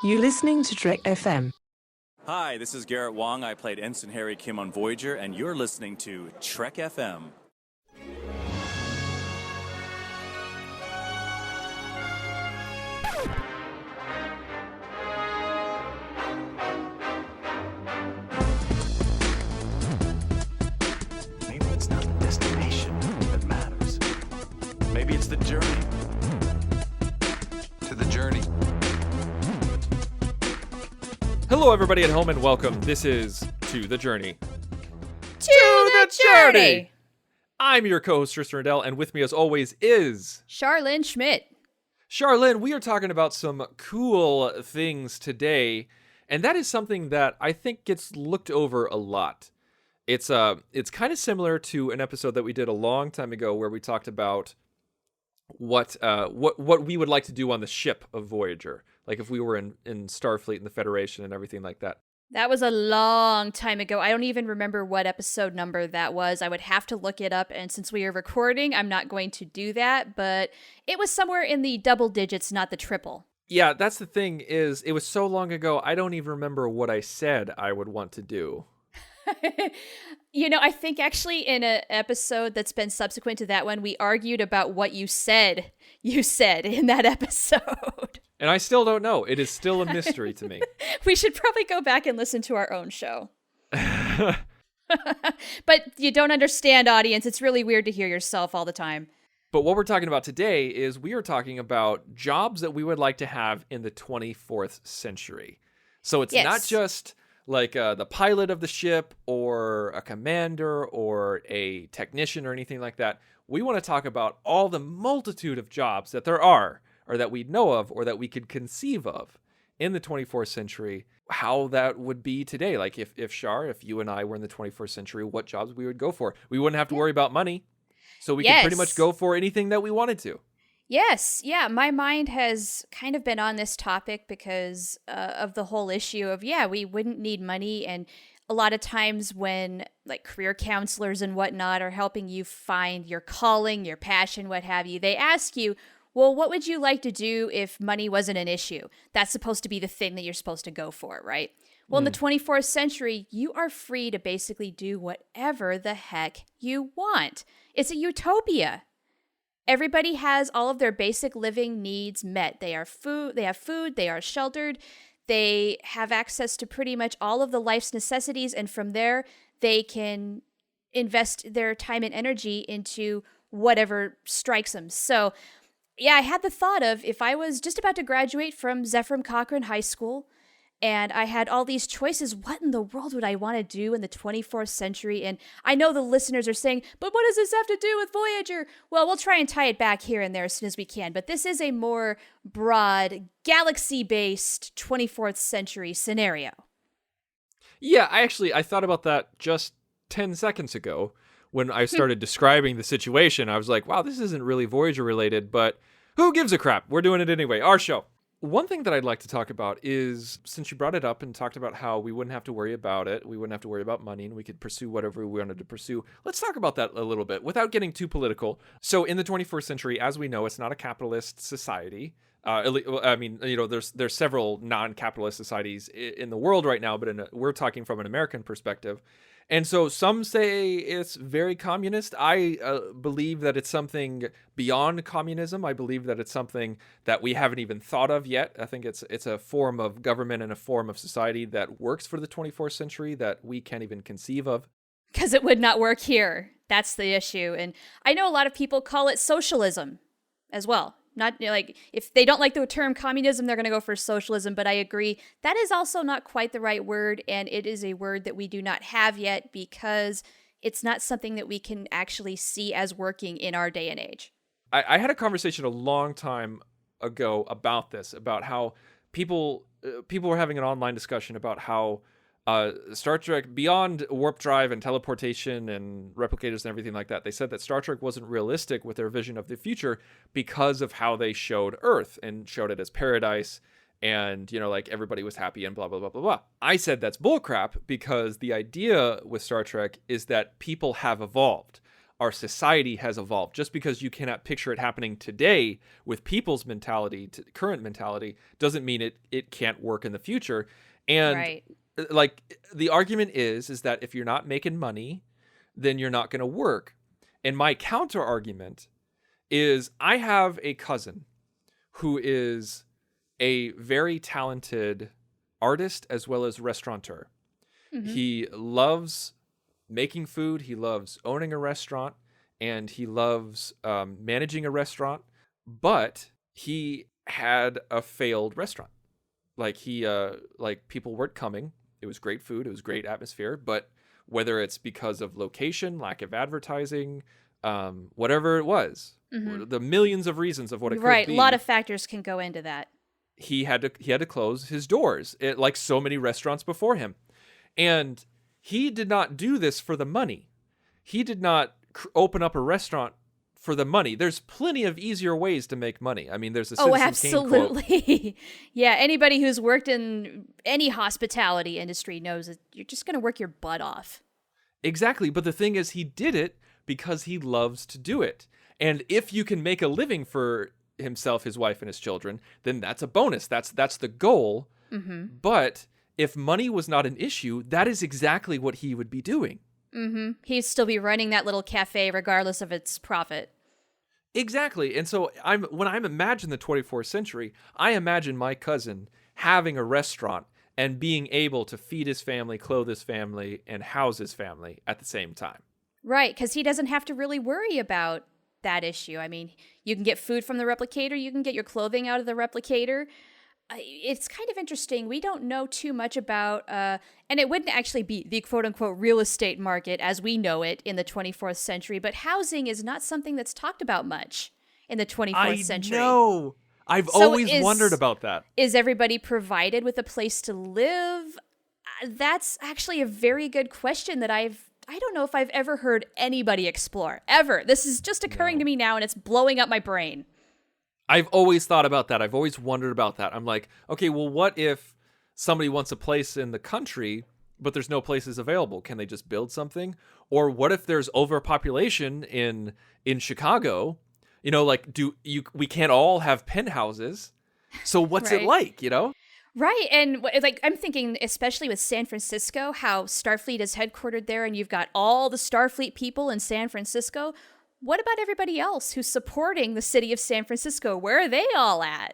You're listening to Trek FM. Hi, this is Garrett Wong. I played Ensign Harry Kim on Voyager, and you're listening to Trek FM. Maybe it's not the destination that matters. Maybe it's the journey. To the journey. Hello, everybody at home, and welcome. This is To the Journey. To the Journey! I'm your co-host, Tristan Riddell, and with me, as always, is... Charlene Schmidt. Charlene, we are talking about some cool things today, and that is something that I think gets looked over a lot. It's kind of similar to an episode that we did a long time ago where we talked about what we would like to do on the ship of Voyager. Like if we were in Starfleet and the Federation and everything like that. That was a long time ago. I don't even remember what episode number that was. I would have to look it up, and since we are recording, I'm not going to do that, but it was somewhere in the double digits, not the triple. Yeah, that's the thing is, it was so long ago, I don't even remember what I said I would want to do. You know, I think actually in an episode that's been subsequent to that one, we argued about what you said in that episode. And I still don't know. It is still a mystery to me. We should probably go back and listen to our own show. But you don't understand, audience. It's really weird to hear yourself all the time. But what we're talking about today is we are talking about jobs that we would like to have in the 24th century. So it's not just like the pilot of the ship or a commander or a technician or anything like that. We want to talk about all the multitude of jobs that there are, or that we know of, or that we could conceive of in the 24th century, how that would be today. Like if you and I were in the 21st century, what jobs we would go for. We wouldn't have to worry about money. So we could pretty much go for anything that we wanted to. Yes. Yeah. My mind has kind of been on this topic because of the whole issue of, we wouldn't need money. And a lot of times when like career counselors and whatnot are helping you find your calling, your passion, what have you, they ask you, well, what would you like to do if money wasn't an issue? That's supposed to be the thing that you're supposed to go for, right? Well, in the 24th century, you are free to basically do whatever the heck you want. It's a utopia. Everybody has all of their basic living needs met. They have food, they are sheltered, they have access to pretty much all of the life's necessities, and from there, they can invest their time and energy into whatever strikes them. So, yeah, I had the thought of if I was just about to graduate from Zefram Cochrane High School and I had all these choices, what in the world would I want to do in the 24th century? And I know the listeners are saying, but what does this have to do with Voyager? Well, we'll try and tie it back here and there as soon as we can. But this is a more broad, galaxy-based 24th century scenario. Yeah, I thought about that just 10 seconds ago when I started describing the situation. I was like, wow, this isn't really Voyager related, but who gives a crap? We're doing it anyway, our show. One thing that I'd like to talk about is, since you brought it up and talked about how we wouldn't have to worry about it, we wouldn't have to worry about money, and we could pursue whatever we wanted to pursue. Let's talk about that a little bit without getting too political. So in the 21st century, as we know, it's not a capitalist society. I mean, you know, there's several non-capitalist societies in the world right now, but we're talking from an American perspective. And so some say it's very communist. I believe that it's something beyond communism. I believe that it's something that we haven't even thought of yet. I think it's a form of government and a form of society that works for the 24th century that we can't even conceive of. Because it would not work here. That's the issue. And I know a lot of people call it socialism as well. Not like if they don't like the term communism, they're going to go for socialism. But I agree that is also not quite the right word. And it is a word that we do not have yet because it's not something that we can actually see as working in our day and age. I had a conversation a long time ago about this, about how people were having an online discussion about how Star Trek, beyond warp drive and teleportation and replicators and everything like that, they said that Star Trek wasn't realistic with their vision of the future because of how they showed Earth and showed it as paradise and, you know, like everybody was happy and blah, blah, blah, blah, blah. I said that's bullcrap because the idea with Star Trek is that people have evolved. our society has evolved. Just because you cannot picture it happening today with people's mentality, current mentality, doesn't mean it can't work in the future. And Right. like the argument is that if you're not making money, then you're not going to work. And my counter argument is I have a cousin who is a very talented artist as well as restaurateur. He loves making food. He loves owning a restaurant, and he loves managing a restaurant. But he had a failed restaurant. Like like people weren't coming. It was great food. It was great atmosphere. But whether it's because of location, lack of advertising, whatever it was, the millions of reasons of what it could Right. be. A lot of factors can go into that. He had to close his doors, like so many restaurants before him. And he did not do this for the money. He did not open up a restaurant for the money. There's plenty of easier ways to make money. I mean, there's a Citizen Kane quote. Absolutely. Yeah, anybody who's worked in any hospitality industry knows that you're just going to work your butt off. Exactly. But the thing is, he did it because he loves to do it. And if you can make a living for himself, his wife, and his children, then that's a bonus. That's the goal. But if money was not an issue, that is exactly what he would be doing. He'd still be running that little cafe regardless of its profit. Exactly. And so when I imagine the 24th century, I imagine my cousin having a restaurant and being able to feed his family, clothe his family, and house his family at the same time. Right, because he doesn't have to really worry about that issue. I mean, you can get food from the replicator, you can get your clothing out of the replicator. It's kind of interesting. We don't know too much about, and it wouldn't actually be the quote-unquote real estate market as we know it in the 24th century, but housing is not something that's talked about much in the 24th century. I know. I've So always wondered about that. Is everybody provided with a place to live? That's actually a very good question that I don't know if I've ever heard anybody explore, ever. This is just occurring to me now, and it's blowing up my brain. I've always thought about that. I've always wondered about that. I'm like, okay, well, what if somebody wants a place in the country, but there's no places available? Can they just build something? Or what if there's overpopulation in Chicago? You know, like, we can't all have penthouses. So what's it like, you know? Right. And like, I'm thinking, especially with San Francisco, how Starfleet is headquartered there, and you've got all the Starfleet people in San Francisco. What about everybody else who's supporting the city of San Francisco? Where are they all at?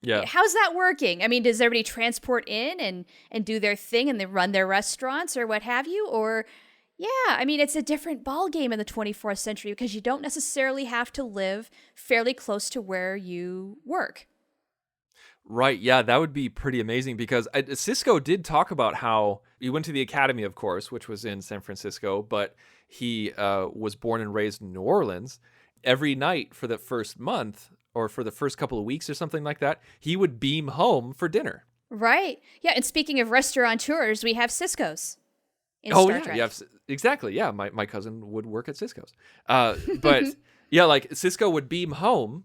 Yeah. How's that working? I mean, does everybody transport in and do their thing and they run their restaurants or what have you? Or, yeah, I mean, it's a different ballgame in the 24th century because you don't necessarily have to live fairly close to where you work. Right. Yeah, that would be pretty amazing because Cisco did talk about how he went to the academy, of course, which was in San Francisco, but he was born and raised in New Orleans. Every night for the first month or for the first couple of weeks or something like that, he would beam home for dinner. Right. Yeah. And speaking of restaurateurs, we have Cisco's in Star Trek. Yeah, exactly. Yeah, my cousin would work at Cisco's. But yeah, like Cisco would beam home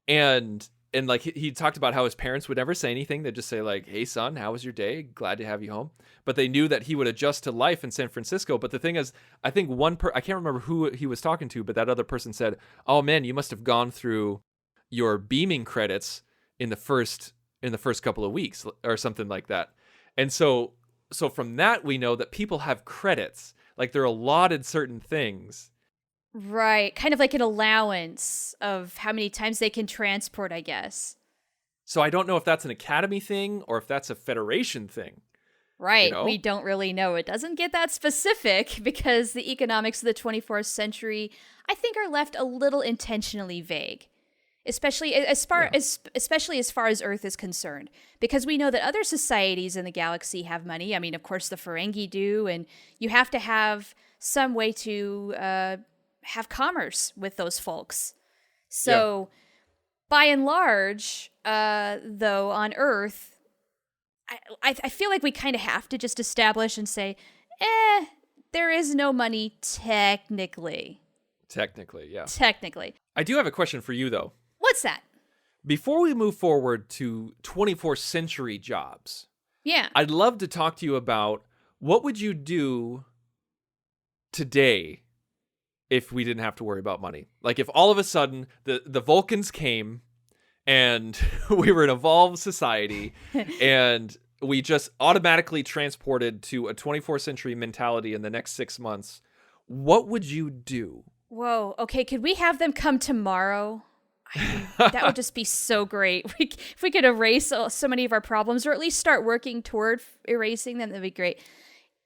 and like he talked about how his parents would never say anything. They'd just say like, "Hey son, how was your day? Glad to have you home." But they knew that he would adjust to life in San Francisco. But the thing is, I think I can't remember who he was talking to, but that other person said, "Oh man, you must have gone through your beaming credits in the first couple of weeks or something like that." And so from that we know that people have credits, like they're allotted certain things. Right. Kind of like an allowance of how many times they can transport, I guess. So I don't know if that's an academy thing or if that's a federation thing. Right. You know? We don't really know. It doesn't get that specific because the economics of the 24th century, I think, are left a little intentionally vague. Especially as far as Earth is concerned, because we know that other societies in the galaxy have money. I mean, of course, the Ferengi do, and you have to have some way to have commerce with those folks. So, by and large, though, on Earth, I feel like we kind of have to just establish and say, there is no money technically. Technically, yeah. Technically. I do have a question for you, though. What's that? Before we move forward to 24th century jobs, Yeah. I'd love to talk to you about what would you do today if we didn't have to worry about money. Like if all of a sudden the Vulcans came and we were an evolved society and we just automatically transported to a 24th century mentality in the next 6 months, what would you do? Whoa. Okay. Could we have them come tomorrow? That would just be so great. If we could erase so many of our problems, or at least start working toward erasing them, that'd be great.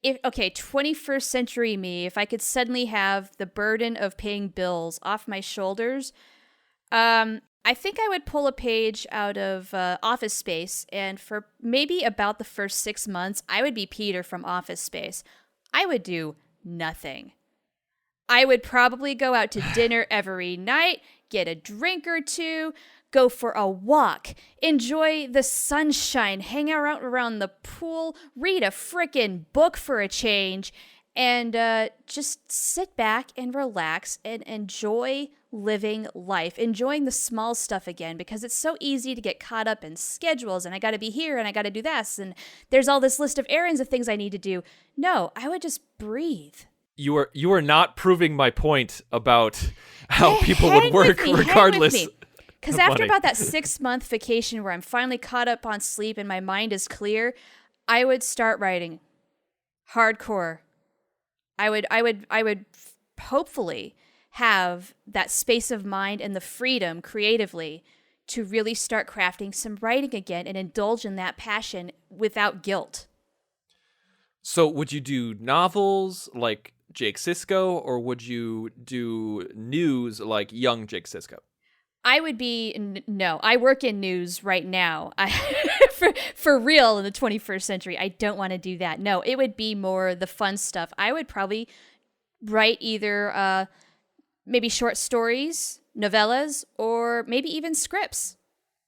21st century me, if I could suddenly have the burden of paying bills off my shoulders, I think I would pull a page out of Office Space, and for maybe about the first 6 months, I would be Peter from Office Space. I would do nothing. I would probably go out to dinner every night, get a drink or two, go for a walk, enjoy the sunshine, hang out around the pool, read a frickin' book for a change, and just sit back and relax and enjoy living life, enjoying the small stuff again, because it's so easy to get caught up in schedules and I got to be here and I got to do this and there's all this list of errands of things I need to do. No, I would just breathe. You are not proving my point about how people would work regardless. Because after about that 6-month vacation where I'm finally caught up on sleep and my mind is clear, I would start writing hardcore. I would hopefully have that space of mind and the freedom creatively to really start crafting some writing again and indulge in that passion without guilt. So would you do novels like Jake Sisko, or would you do news like young Jake Sisko? I would be, no, I work in news right now. For real in the 21st century, I don't want to do that. No, it would be more the fun stuff. I would probably write either maybe short stories, novellas, or maybe even scripts,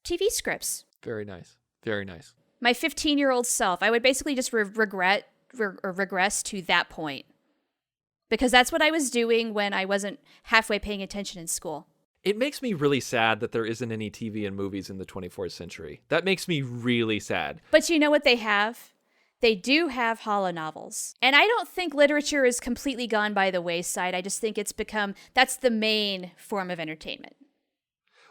TV scripts. Very nice. Very nice. My 15-year-old self, I would basically just regress to that point. Because that's what I was doing when I wasn't halfway paying attention in school. It makes me really sad that there isn't any TV and movies in the 24th century. That makes me really sad. But you know what they have? They do have holonovels. And I don't think literature is completely gone by the wayside. I just think that's the main form of entertainment.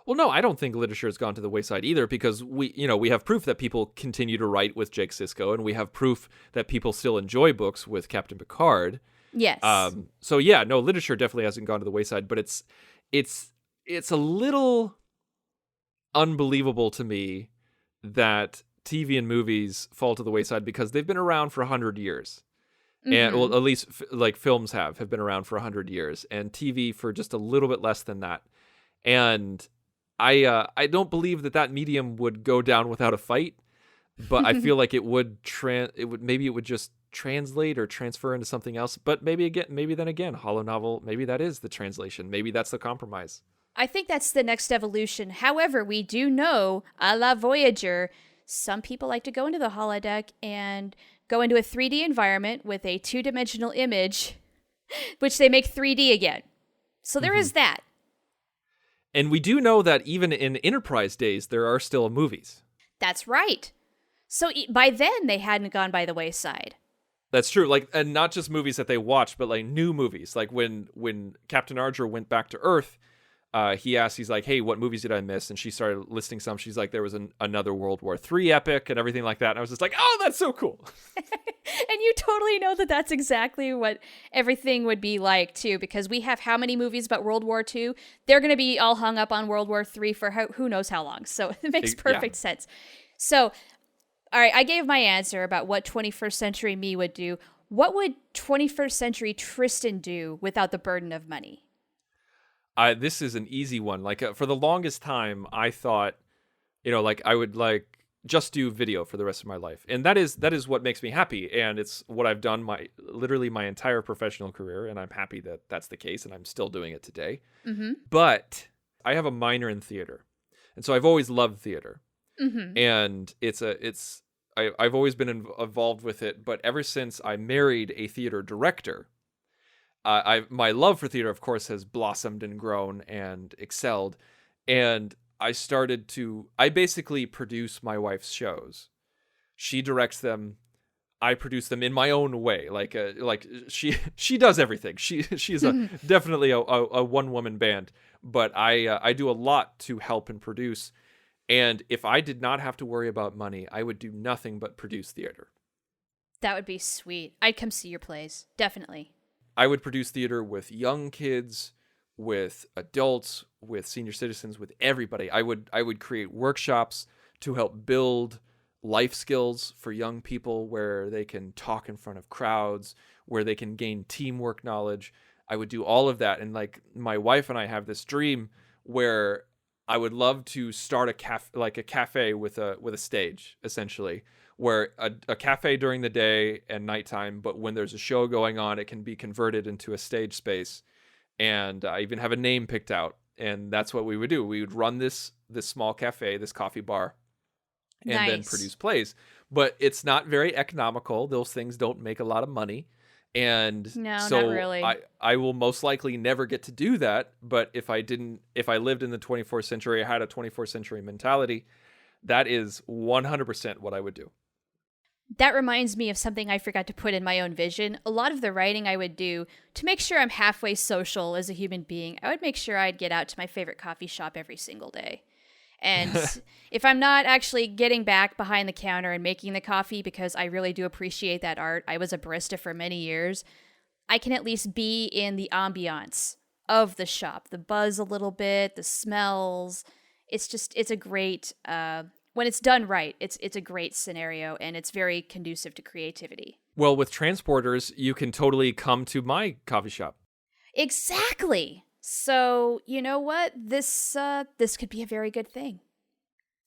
Well, no, I don't think literature has gone to the wayside either, because we have proof that people continue to write with Jake Sisko, and we have proof that people still enjoy books with Captain Picard. Yes. So yeah, no, literature definitely hasn't gone to the wayside, but it's a little unbelievable to me that TV and movies fall to the wayside, because they've been around for 100 years. Mm-hmm. And well, at least like films have been around for 100 years, and TV for just a little bit less than that. And I don't believe that medium would go down without a fight, but I feel like it would just translate or transfer into something else. But maybe then again, holonovel, maybe that is the translation. Maybe that's the compromise. I think that's the next evolution. However, we do know, a la Voyager, some people like to go into the holodeck and go into a 3D environment with a 2-dimensional image, which they make 3D again. So there is that. And we do know that even in Enterprise days, there are still movies. That's right. So by then, they hadn't gone by the wayside. That's true. Like, and not just movies that they watched, but like new movies. Like when Captain Archer went back to Earth, he's like, hey, what movies did I miss? And she started listing some. She's like, there was another World War III epic and everything like that. And I was just like, oh, that's so cool. And you totally know that that's exactly what everything would be like, too, because we have how many movies about World War II? They're going to be all hung up on World War III for who knows how long. So it makes perfect sense. So, all right, I gave my answer about what 21st century me would do. What would 21st century Tristan do without the burden of money? This is an easy one. Like for the longest time, I thought, like I would like just do video for the rest of my life, and that is what makes me happy, and it's what I've done literally my entire professional career, and I'm happy that that's the case, and I'm still doing it today. Mm-hmm. But I have a minor in theater, and so I've always loved theater, and I've always been involved with it. But ever since I married a theater director, my love for theater, of course, has blossomed and grown and excelled. And I basically produce my wife's shows. She directs them. I produce them in my own way. Like she does everything. She's definitely a one woman band, but I do a lot to help and produce. And if I did not have to worry about money, I would do nothing but produce theater. That would be sweet. I'd come see your plays. Definitely. I would produce theater with young kids, with adults, with senior citizens, with everybody. I would create workshops to help build life skills for young people where they can talk in front of crowds, where they can gain teamwork knowledge. I would do all of that. And like my wife and I have this dream where I would love to start a cafe with a stage, essentially, where a cafe during the day and nighttime, but when there's a show going on, it can be converted into a stage space. And I even have a name picked out, and that's what we would do. We would run this small cafe, this coffee bar, and then produce plays. But it's not very economical. Those things don't make a lot of money. And no, so not really. I will most likely never get to do that. But if I lived in the 24th century, I had a 24th century mentality, that is 100% what I would do. That reminds me of something I forgot to put in my own vision. A lot of the writing I would do to make sure I'm halfway social as a human being, I would make sure I'd get out to my favorite coffee shop every single day. And if I'm not actually getting back behind the counter and making the coffee, because I really do appreciate that art, I was a barista for many years, I can at least be in the ambiance of the shop, the buzz a little bit, the smells. It's a great, when it's done right, it's a great scenario, and it's very conducive to creativity. Well, with transporters, you can totally come to my coffee shop. Exactly. So, you know what? This could be a very good thing.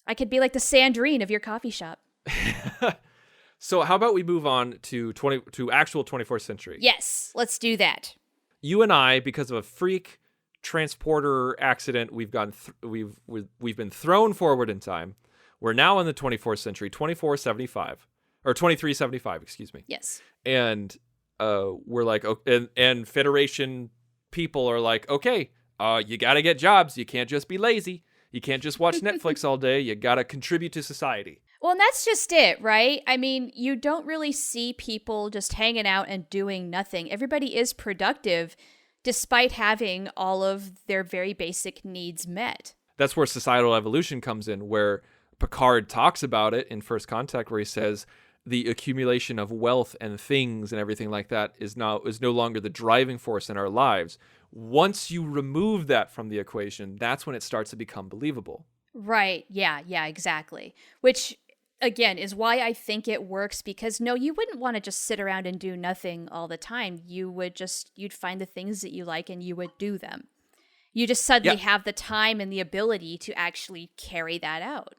I could be like the Sandrine of your coffee shop. So how about we move on to actual 24th century? Yes, let's do that. You and I, because of a freak transporter accident, we've been thrown forward in time. We're now in the 24th century, 2375, excuse me. Yes. And we're like, and Federation people are like, okay, you got to get jobs. You can't just be lazy. You can't just watch Netflix all day. You got to contribute to society. Well, and that's just it, right? I mean, you don't really see people just hanging out and doing nothing. Everybody is productive despite having all of their very basic needs met. That's where societal evolution comes in, where Picard talks about it in First Contact, where he says the accumulation of wealth and things and everything like that is no longer the driving force in our lives. Once you remove that from the equation, that's when it starts to become believable. Right. Yeah, exactly. Which, again, is why I think it works, because no, you wouldn't want to just sit around and do nothing all the time. You'd find the things that you like and you would do them. You just suddenly have the time and the ability to actually carry that out.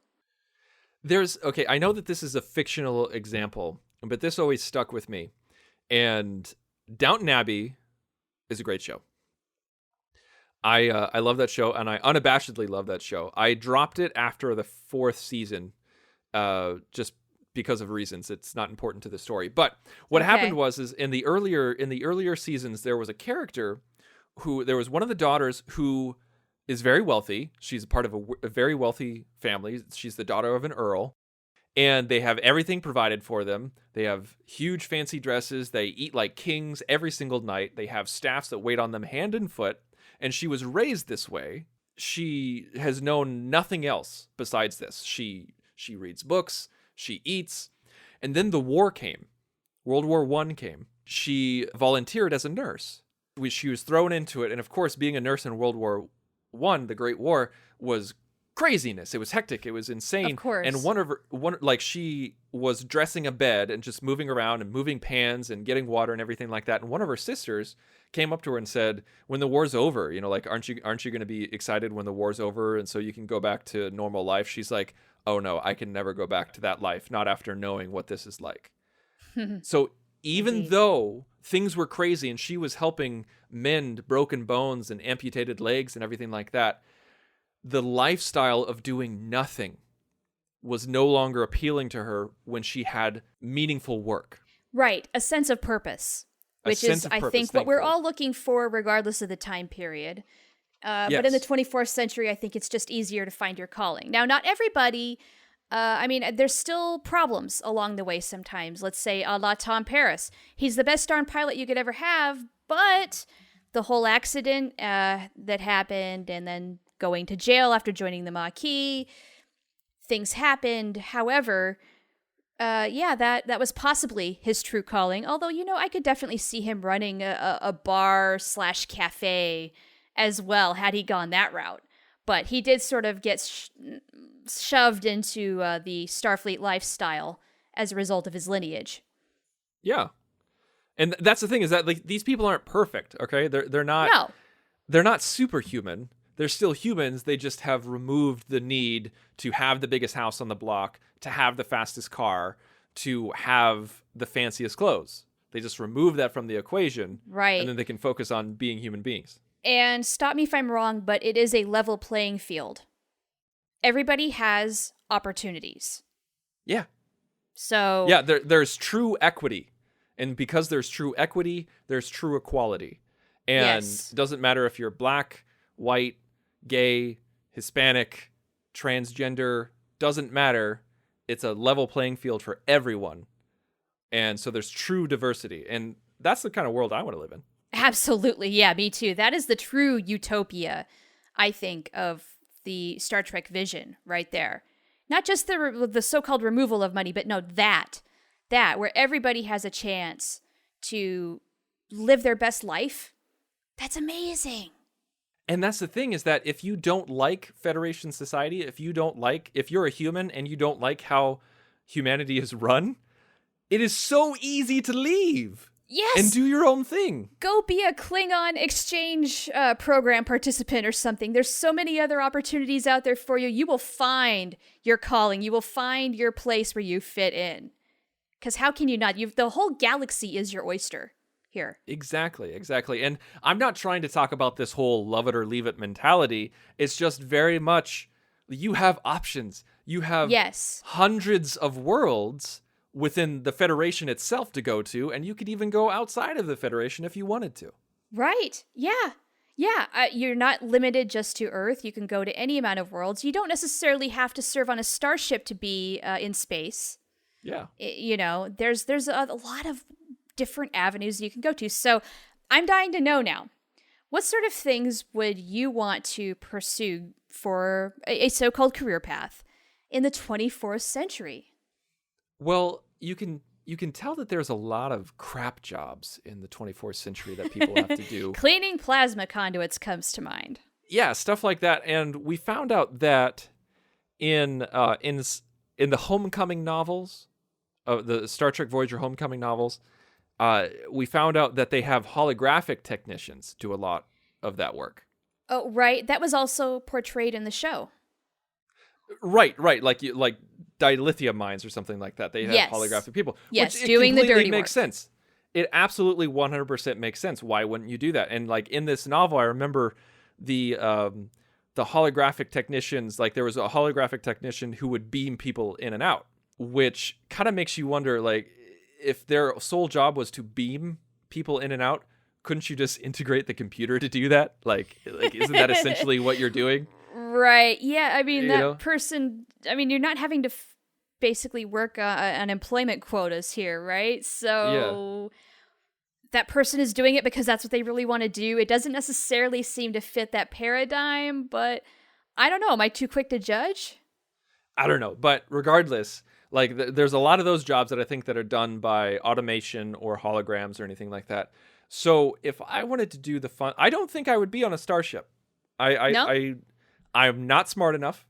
I know that this is a fictional example, but this always stuck with me. And Downton Abbey is a great show. I love that show, and I unabashedly love that show. I dropped it after the 4th season, just because of reasons. It's not important to the story. But what happened was in the earlier seasons, there was a character there was one of the daughters who is very wealthy. She's a part of a very wealthy family. She's the daughter of an earl, and they have everything provided for them. They have huge fancy dresses. They eat like kings every single night. They have staffs that wait on them hand and foot. And she was raised this way. She has known nothing else besides this. She reads books. She eats. And then the war came. World War I came. She volunteered as a nurse. She was thrown into it. And of course, being a nurse in World War I, the Great War, was craziness. It was hectic. It was insane. Of course. And she was dressing a bed and just moving around and moving pans and getting water and everything like that. And one of her sisters came up to her and said, when the war's over, aren't you going to be excited when the war's over and so you can go back to normal life? She's like, oh no, I can never go back to that life, not after knowing what this is like. So even though things were crazy and she was helping mend broken bones and amputated legs and everything like that, the lifestyle of doing nothing was no longer appealing to her when she had meaningful work. Right. A sense of purpose. Which is, I think, what we're all looking for regardless of the time period. But in the 24th century, I think it's just easier to find your calling. Now, not everybody I mean, there's still problems along the way sometimes. Let's say a la Tom Paris. He's the best darn pilot you could ever have, but the whole accident that happened and then going to jail after joining the Maquis, things happened. However, that was possibly his true calling. Although, I could definitely see him running a bar/cafe as well had he gone that route. But he did sort of get shoved into the Starfleet lifestyle as a result of his lineage. Yeah. And that's the thing, is that like these people aren't perfect, okay? They're not No. They're not superhuman. They're still humans. They just have removed the need to have the biggest house on the block, to have the fastest car, to have the fanciest clothes. They just remove that from the equation. Right. And then they can focus on being human beings. And stop me if I'm wrong, but it is a level playing field. Everybody has opportunities. Yeah. So... Yeah, there's true equity. And because there's true equity, there's true equality. And Yes. it doesn't matter if you're black, white, gay, Hispanic, transgender, doesn't matter. It's a level playing field for everyone. And so there's true diversity. And that's the kind of world I want to live in. Absolutely. Yeah, me too. That is the true utopia, I think, of the Star Trek vision right there. Not just the so-called removal of money, but no, that where everybody has a chance to live their best life. That's amazing. And that's the thing, is that if you don't like Federation society, if you're a human and you don't like how humanity is run, it is so easy to leave. Yes. And do your own thing. Go be a Klingon exchange program participant or something. There's so many other opportunities out there for you. You will find your calling. You will find your place where you fit in. Because how can you not? The whole galaxy is your oyster here. Exactly. And I'm not trying to talk about this whole love it or leave it mentality. It's just very much, you have options. You have hundreds of worlds within the Federation itself to go to, and you could even go outside of the Federation if you wanted to. Right. Yeah. You're not limited just to Earth. You can go to any amount of worlds. You don't necessarily have to serve on a starship to be in space. Yeah. There's a lot of different avenues you can go to. So I'm dying to know now, what sort of things would you want to pursue for a so-called career path in the 24th century? Well, you can tell that there's a lot of crap jobs in the 24th century that people have to do. Cleaning plasma conduits comes to mind. Yeah, stuff like that. And we found out that in the Homecoming novels, the Star Trek Voyager Homecoming novels, we found out that they have holographic technicians do a lot of that work. Oh, right. That was also portrayed in the show. Right. Like dilithium mines or something like that. They have holographic people. Yes, which doing the dirty makes work. sense. It absolutely 100% makes sense. Why wouldn't you do that? And like in this novel, I remember the holographic technicians. Like there was a holographic technician who would beam people in and out, which kind of makes you wonder, like, if their sole job was to beam people in and out, couldn't you just integrate the computer to do that? Like isn't that essentially what you're doing? Right. Yeah. I mean, person, you're not having to basically work on employment quotas here, right? So that person is doing it because that's what they really want to do. It doesn't necessarily seem to fit that paradigm, but I don't know. Am I too quick to judge? I don't know. But regardless, like there's a lot of those jobs that I think that are done by automation or holograms or anything like that. So if I wanted to do the fun, I don't think I would be on a starship. I'm not smart enough.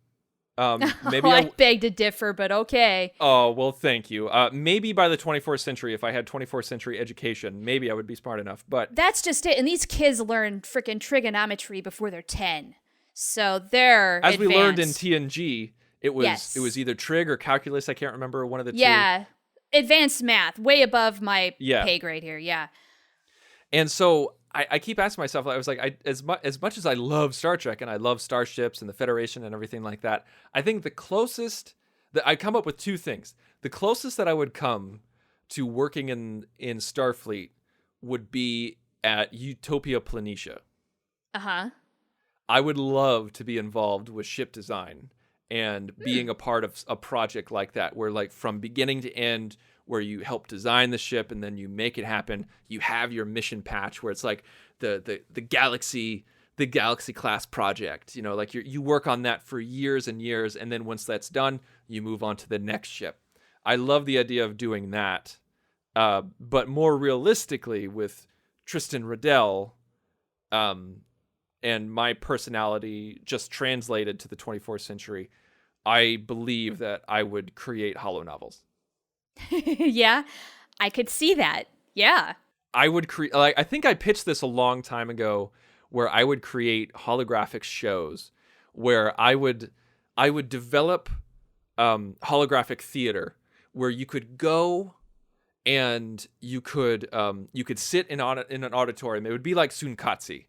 Maybe I beg to differ, but okay. Oh, well, thank you. Maybe by the 24th century, if I had 24th century education, maybe I would be smart enough. But that's just it. And these kids learn freaking trigonometry before they're 10. So they're as advanced. we learned in TNG, it was either trig or calculus. I can't remember, one of the two. Yeah. Advanced math, way above my pay grade here. Yeah. And so I keep asking myself, I was like, as much as I love Star Trek and I love starships and the Federation and everything like that, I think the closest that I come up with two things. The closest that I would come to working in Starfleet would be at Utopia Planitia. Uh-huh. I would love to be involved with ship design and being a part of a project like that, where like from beginning to end, where you help design the ship and then you make it happen. You have your mission patch where it's like the galaxy class project, like you work on that for years and years. And then once that's done, you move on to the next ship. I love the idea of doing that. But more realistically with Tristan Riddell, and my personality just translated to the 24th century, I believe that I would create holo novels. Yeah, I could see that. Yeah. I would create, like, I think I pitched this a long time ago, where I would create holographic shows where I would develop holographic theater where you could go and you could sit in an auditorium. It would be like Sunkatse,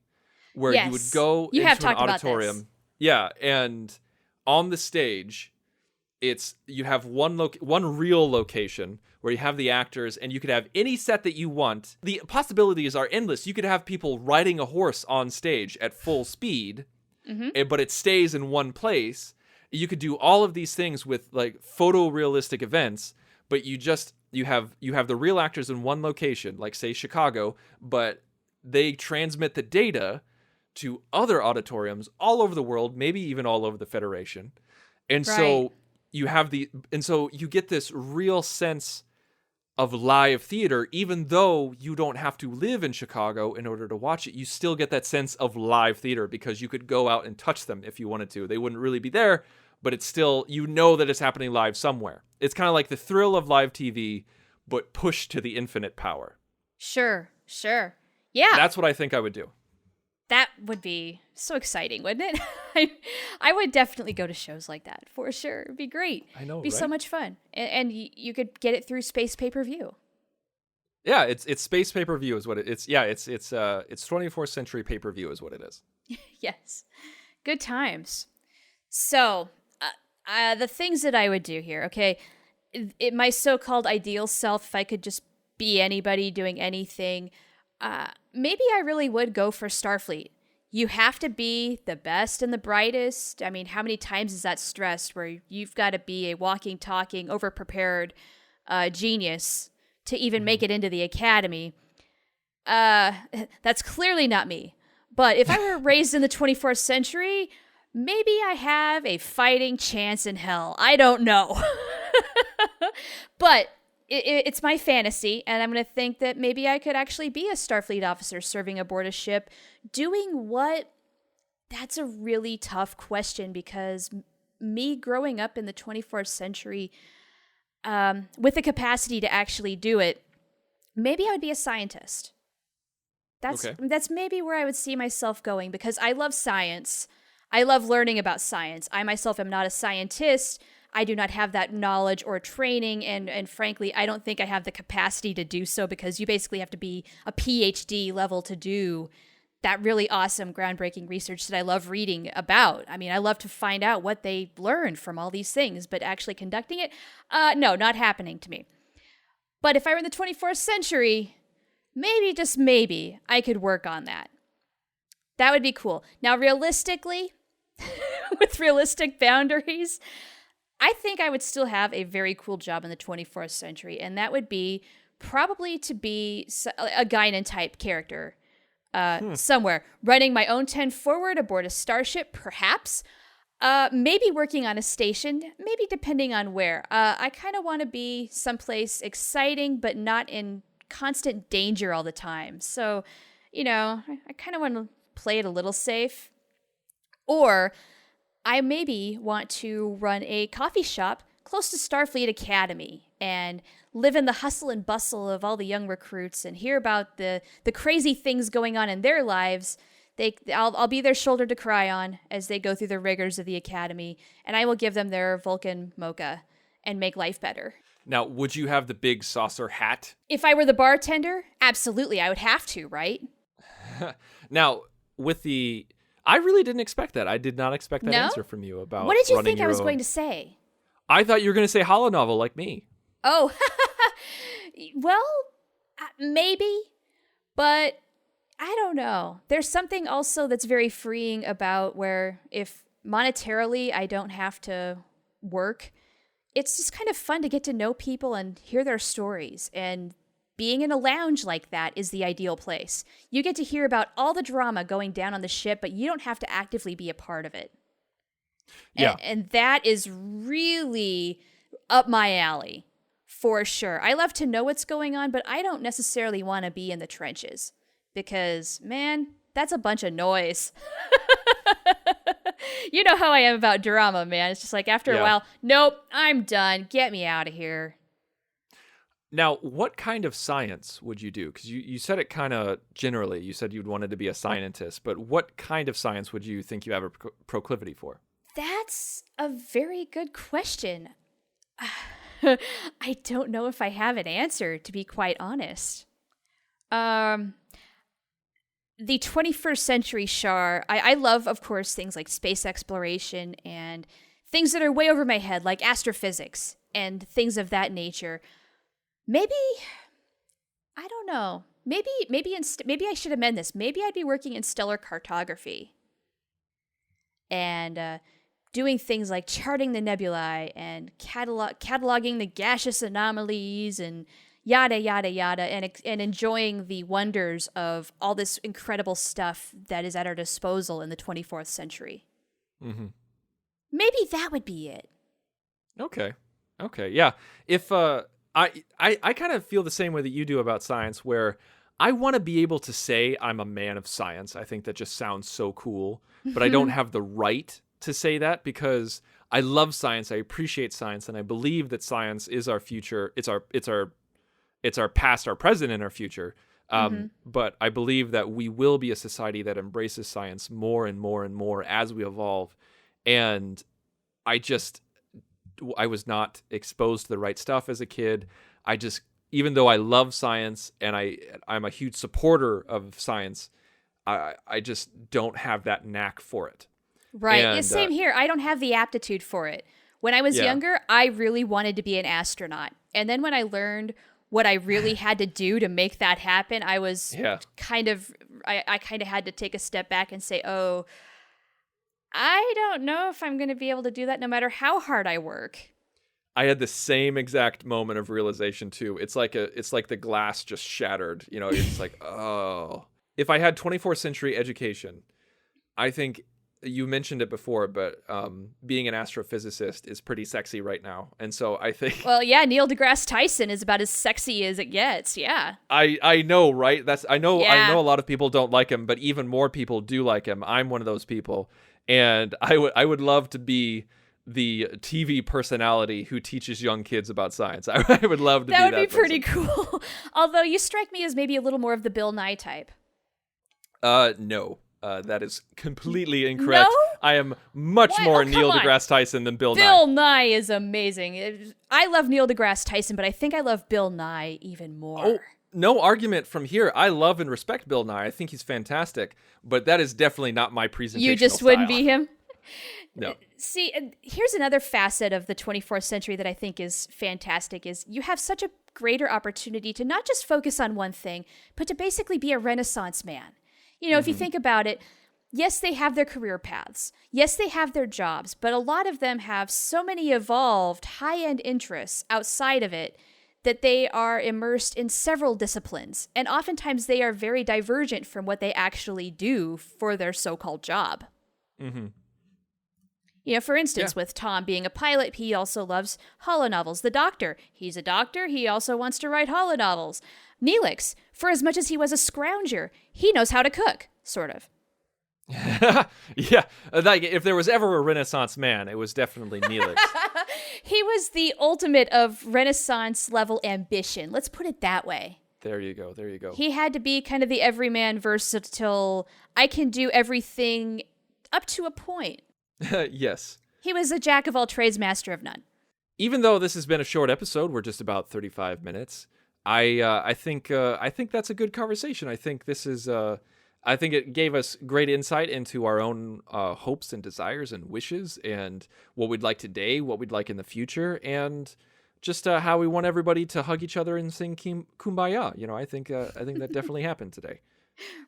where Yes. you would go You into have an talked about auditorium. this. Yeah, and on the stage, you have one real location where you have the actors, and you could have any set that you want. The possibilities are endless. You could have people riding a horse on stage at full speed, but it stays in one place. You could do all of these things with like photorealistic events, but you have the real actors in one location, like say Chicago, but they transmit the data to other auditoriums all over the world, maybe even all over the Federation. And so you get this real sense of live theater. Even though you don't have to live in Chicago in order to watch it, you still get that sense of live theater because you could go out and touch them if you wanted to. They wouldn't really be there, but it's still, that it's happening live somewhere. It's kind of like the thrill of live TV, but pushed to the infinite power. Sure. Yeah. That's what I think I would do. That would be so exciting, wouldn't it? I would definitely go to shows like that for sure. It'd be great. I know, It'd be so right? much fun. And you could get it through Space Pay-Per-View. Yeah, it's space pay-per-view is what it's 24th century pay-per-view is what it is. Yes. Good times. So, the things that I would do here, okay? My so-called ideal self, if I could just be anybody doing anything, maybe I really would go for Starfleet. You have to be the best and the brightest. I mean, how many times is that stressed where you've got to be a walking, talking, over-prepared genius to even make it into the academy? That's clearly not me. But if I were raised in the 24th century, maybe I have a fighting chance in hell. I don't know. But it's my fantasy, and I'm going to think that maybe I could actually be a Starfleet officer serving aboard a ship. Doing what? That's a really tough question, because me growing up in the 24th century with the capacity to actually do it, maybe I would be a scientist. That's maybe where I would see myself going, because I love science. I love learning about science. I myself am not a scientist. I do not have that knowledge or training, and frankly, I don't think I have the capacity to do so, because you basically have to be a PhD level to do that really awesome, groundbreaking research that I love reading about. I mean, I love to find out what they learned from all these things, but actually conducting it, no, not happening to me. But if I were in the 24th century, maybe, just maybe, I could work on that. That would be cool. Now, realistically, with realistic boundaries, I think I would still have a very cool job in the 24th century, and that would be probably to be a Guinan type character somewhere, running my own 10 forward aboard a starship, perhaps, maybe working on a station, maybe depending on where. I kind of want to be someplace exciting, but not in constant danger all the time. So, I kind of want to play it a little safe. Or I maybe want to run a coffee shop close to Starfleet Academy and live in the hustle and bustle of all the young recruits and hear about the crazy things going on in their lives. I'll be their shoulder to cry on as they go through the rigors of the academy, and I will give them their Vulcan mocha and make life better. Now, would you have the big saucer hat? If I were the bartender, absolutely, I would have to, right? Now, I really didn't expect that. I did not expect that answer from you about. What did you running think I your was own. going to say? I thought you were going to say holo novel like me. Oh, well, maybe, but I don't know. There's something also that's very freeing about where if monetarily, I don't have to work. It's just kind of fun to get to know people and hear their stories. And being in a lounge like that is the ideal place. You get to hear about all the drama going down on the ship, but you don't have to actively be a part of it. Yeah. And that is really up my alley, for sure. I love to know what's going on, but I don't necessarily want to be in the trenches because, man, that's a bunch of noise. You know how I am about drama, man. It's just like after a while, nope, I'm done. Get me out of here. Now, what kind of science would you do? Because you said it kind of generally. You said you'd wanted to be a scientist, but what kind of science would you think you have a proclivity for? That's a very good question. I don't know if I have an answer, to be quite honest. The 21st century Char, I love, of course, things like space exploration and things that are way over my head, like astrophysics and things of that nature. Maybe, I don't know. Maybe I should amend this. Maybe I'd be working in stellar cartography and doing things like charting the nebulae and cataloging the gaseous anomalies and yada, yada, yada, and enjoying the wonders of all this incredible stuff that is at our disposal in the 24th century. Mm-hmm. Maybe that would be it. Okay, yeah. If I kind of feel the same way that you do about science, where I want to be able to say I'm a man of science. I think that just sounds so cool, but I don't have the right to say that because I love science. I appreciate science, and I believe that science is our future. It's our past, our present, and our future. But I believe that we will be a society that embraces science more and more and more as we evolve. And I was not exposed to the right stuff as a kid. Even though I love science and I'm a huge supporter of science, I just don't have that knack for it. Right. And, Same here. I don't have the aptitude for it. When I was younger, I really wanted to be an astronaut. And then when I learned what I really had to do to make that happen, I was I kind of had to take a step back and say, oh, I don't know if I'm going to be able to do that no matter how hard I work. I had the same exact moment of realization too. It's like the glass just shattered. You know, it's like, oh. If I had 24th century education, I think you mentioned it before, but being an astrophysicist is pretty sexy right now. And so I think... Well, yeah, Neil deGrasse Tyson is about as sexy as it gets, yeah. I know, right? I know a lot of people don't like him, but even more people do like him. I'm one of those people. And I would love to be the TV personality who teaches young kids about science. I would love to be that. That would be pretty cool. Although you strike me as maybe a little more of the Bill Nye type. No. That is completely incorrect. No? I am much more Neil deGrasse Tyson than Bill Nye. Bill Nye is amazing. I love Neil deGrasse Tyson, but I think I love Bill Nye even more. Oh, no argument from here. I love and respect Bill Nye. I think he's fantastic, but that is definitely not my presentation. You just wouldn't be him? No. See, here's another facet of the 24th century that I think is fantastic is you have such a greater opportunity to not just focus on one thing, but to basically be a Renaissance man. You know, if you think about it, yes, they have their career paths. Yes, they have their jobs, but a lot of them have so many evolved high-end interests outside of it that they are immersed in several disciplines. And oftentimes they are very divergent from what they actually do for their so-called job. Mm-hmm. You know, for instance, with Tom being a pilot, he also loves holonovels. The Doctor, he's a doctor, he also wants to write holonovels. Neelix, for as much as he was a scrounger, he knows how to cook, sort of. Yeah, like if there was ever a Renaissance man, it was definitely Neelix. He was the ultimate of Renaissance level ambition. Let's put it that way. There you go. He had to be kind of the everyman versatile, I can do everything up to a point. Yes. He was a jack of all trades, master of none. Even though this has been a short episode, we're just about 35 minutes. I think that's a good conversation. I think this is I think it gave us great insight into our own hopes and desires and wishes and what we'd like today, what we'd like in the future, and just how we want everybody to hug each other and sing Kumbaya. You know, I think that definitely happened today.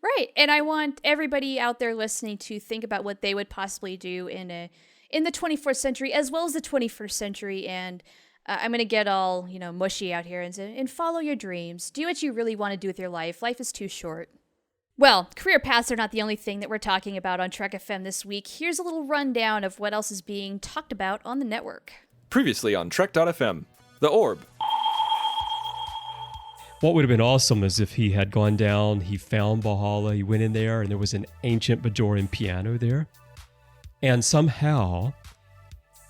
Right. And I want everybody out there listening to think about what they would possibly do in the 24th century as well as the 21st century. And I'm going to get all, mushy out here and follow your dreams. Do what you really want to do with your life. Life is too short. Well, career paths are not the only thing that we're talking about on Trek FM this week. Here's a little rundown of what else is being talked about on the network. Previously on Trek.fm, The Orb. What would have been awesome is if he had gone down, he found Valhalla, he went in there, and there was an ancient Bajoran piano there. And somehow,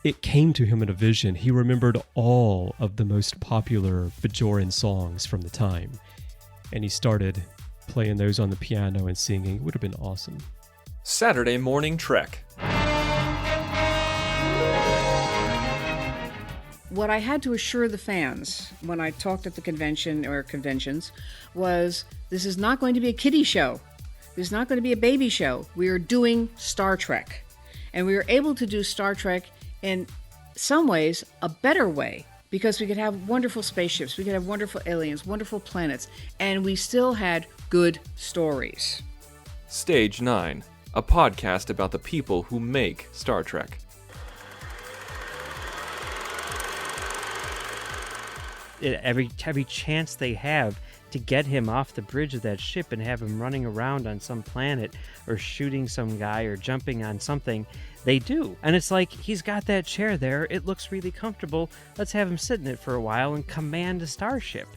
it came to him in a vision. He remembered all of the most popular Bajoran songs from the time. And he started playing those on the piano and singing. It would have been awesome. Saturday Morning Trek. What I had to assure the fans when I talked at the convention or conventions was this is not going to be a kiddie show. This is not going to be a baby show. We are doing Star Trek. And we were able to do Star Trek in some ways a better way because we could have wonderful spaceships, we could have wonderful aliens, wonderful planets, and we still had good stories. Stage 9, a podcast about the people who make Star Trek. Every chance they have to get him off the bridge of that ship and have him running around on some planet or shooting some guy or jumping on something, they do. And it's like, he's got that chair there. It looks really comfortable. Let's have him sit in it for a while and command a starship.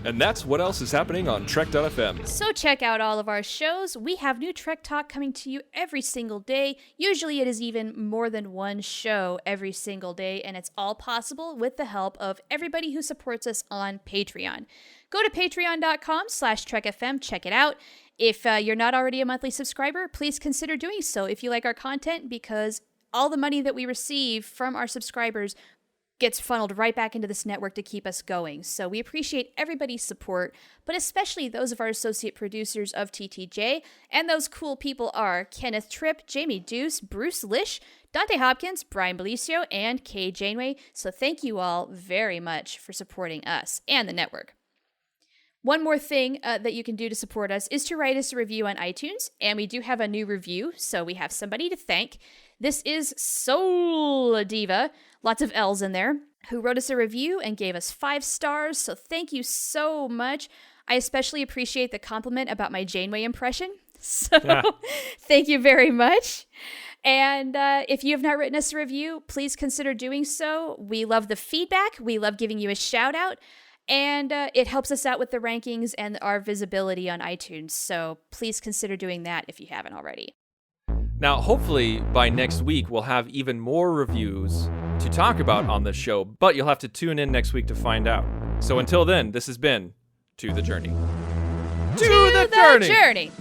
And that's what else is happening on Trek.fm. So check out all of our shows. We have new Trek Talk coming to you every single day. Usually it is even more than one show every single day, and it's all possible with the help of everybody who supports us on Patreon. Go to patreon.com/TrekFM, check it out. If you're not already a monthly subscriber, please consider doing so if you like our content, because all the money that we receive from our subscribers gets funneled right back into this network to keep us going. So we appreciate everybody's support, but especially those of our associate producers of TTJ. And those cool people are Kenneth Tripp, Jamie Deuce, Bruce Lish, Dante Hopkins, Brian Belicio, and Kay Janeway. So thank you all very much for supporting us and the network. One more thing that you can do to support us is to write us a review on iTunes, and we do have a new review, so we have somebody to thank. This is Soul Diva, lots of L's in there, who wrote us a review and gave us 5 stars, so thank you so much. I especially appreciate the compliment about my Janeway impression, so thank you very much. And if you have not written us a review, please consider doing so. We love the feedback. We love giving you a shout out. And it helps us out with the rankings and our visibility on iTunes. So please consider doing that if you haven't already. Now, hopefully by next week, we'll have even more reviews to talk about on this show, but you'll have to tune in next week to find out. So until then, this has been To the Journey. To the Journey!